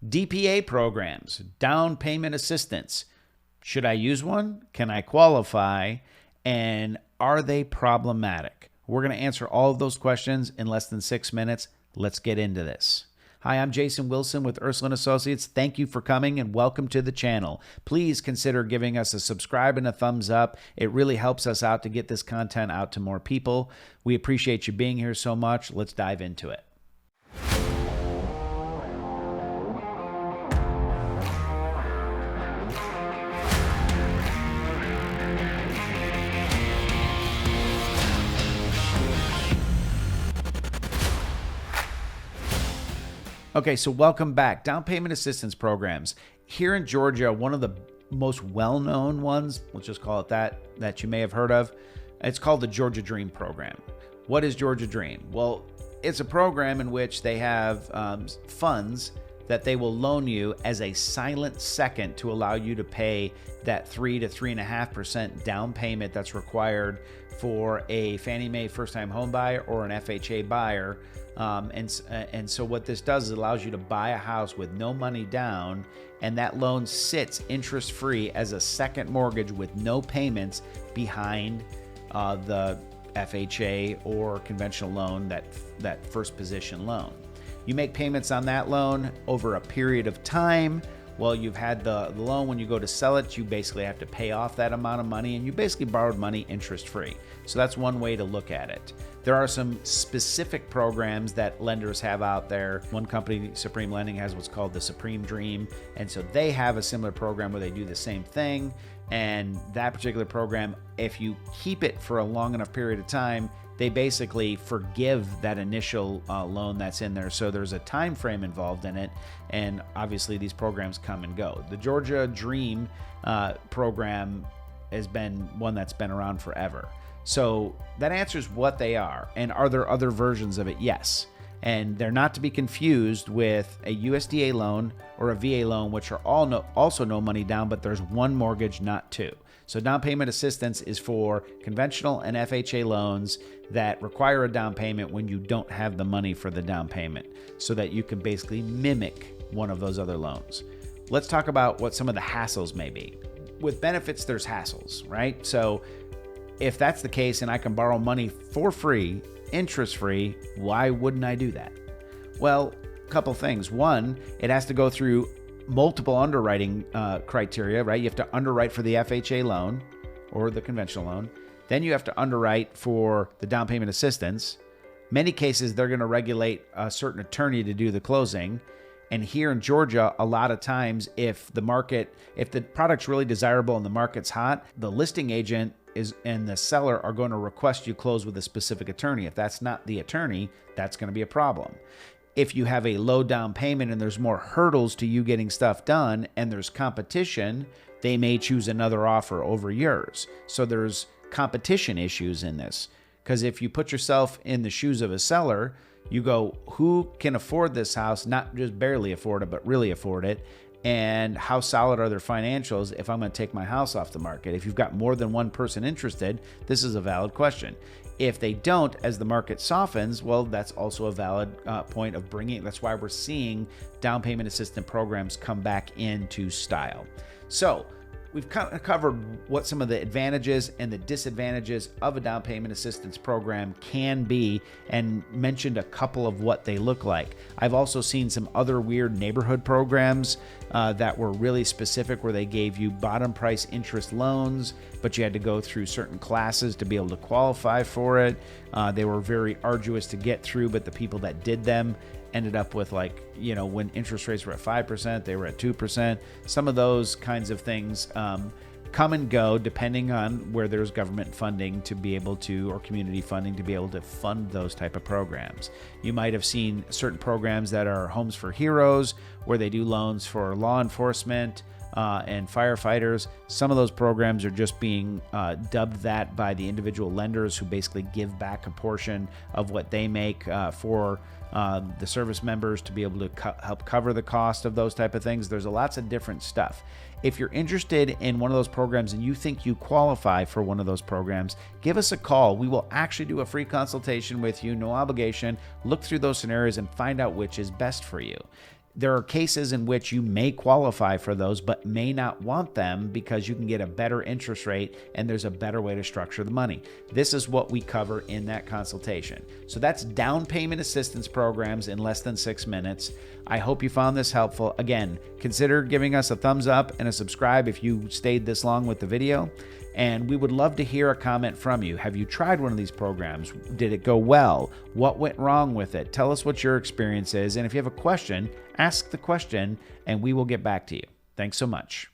DPA programs, down payment assistance. Should I use one? Can I qualify? And are they problematic? We're going to answer all of those questions in less than 6 minutes. Let's get into this. Hi, I'm Jason Wilson with Ursuline Associates. Thank you for coming and welcome to the channel. Please consider giving us a subscribe and a thumbs up. It really helps us out to get this content out to more people. We appreciate you being here so much. Let's dive into it. Okay, so welcome back. Down payment assistance programs. Here in Georgia, one of the most well-known ones, let's just call it that you may have heard of, it's called the Georgia Dream program. What is Georgia Dream? Well, it's a program in which they have funds that they will loan you as a silent second to allow you to pay that 3 to 3.5% down payment that's required for a Fannie Mae first-time home buyer or an FHA buyer. And so what this does is it allows you to buy a house with no money down, and that loan sits interest-free as a second mortgage with no payments behind the FHA or conventional loan, that first position loan. You make payments on that loan over a period of time. Well, you've had the loan. When you go to sell it, you basically have to pay off that amount of money, and you basically borrowed money interest-free. So that's one way to look at it. There are some specific programs that lenders have out there. One company, Supreme Lending, has what's called the Supreme Dream, and so they have a similar program where they do the same thing. And that particular program, if you keep it for a long enough period of time, they basically forgive that initial loan that's in there. So there's a time frame involved in it, and obviously these programs come and go. The Georgia Dream program has been one that's been around forever. So that answers what they are. And are there other versions of it? Yes. And they're not to be confused with a USDA loan or a VA loan, which are also no money down, but there's one mortgage, not two. So down payment assistance is for conventional and FHA loans that require a down payment when you don't have the money for the down payment, so that you can basically mimic one of those other loans. Let's talk about what some of the hassles may be. With benefits, there's hassles, right? So if that's the case and I can borrow money for free, interest-free, why wouldn't I do that? Well, a couple things. One, it has to go through multiple underwriting criteria, right? You have to underwrite for the FHA loan or the conventional loan. Then you have to underwrite for the down payment assistance. Many cases, they're going to regulate a certain attorney to do the closing. And here in Georgia, a lot of times, if the product's really desirable and the market's hot, the listing agent and the seller are going to request you close with a specific attorney. If that's not the attorney, that's going to be a problem. If you have a low down payment and there's more hurdles to you getting stuff done and there's competition, they may choose another offer over yours. So there's competition issues in this. Because if you put yourself in the shoes of a seller, you go, who can afford this house? Not just barely afford it, but really afford it. And how solid are their financials if I'm going to take my house off the market? If you've got more than one person interested, this is a valid question. If they don't, as the market softens, well, that's also a valid point of bringing. That's why we're seeing down payment assistance programs come back into style. So we've covered what some of the advantages and the disadvantages of a down payment assistance program can be, and mentioned a couple of what they look like. I've also seen some other weird neighborhood programs that were really specific, where they gave you bottom price interest loans, but you had to go through certain classes to be able to qualify for it. They were very arduous to get through, but the people that did them ended up with, like, when interest rates were at 5%, they were at 2%. Some of those kinds of things come and go depending on where there's government funding to be able to, or community funding to be able to fund those type of programs. You might have seen certain programs that are Homes for Heroes, where they do loans for law enforcement and firefighters. Some of those programs are just being dubbed that by the individual lenders, who basically give back a portion of what they make for the service members to be able to help cover the cost of those type of things. There's lots of different stuff. If you're interested in one of those programs and you think you qualify for one of those programs, give us a call. We will actually do a free consultation with you, no obligation, look through those scenarios and find out which is best for you. There are cases in which you may qualify for those, but may not want them because you can get a better interest rate and there's a better way to structure the money. This is what we cover in that consultation. So that's down payment assistance programs in less than 6 minutes. I hope you found this helpful. Again, consider giving us a thumbs up and a subscribe if you stayed this long with the video. And we would love to hear a comment from you. Have you tried one of these programs? Did it go well? What went wrong with it? Tell us what your experience is. And if you have a question, ask the question and we will get back to you. Thanks so much.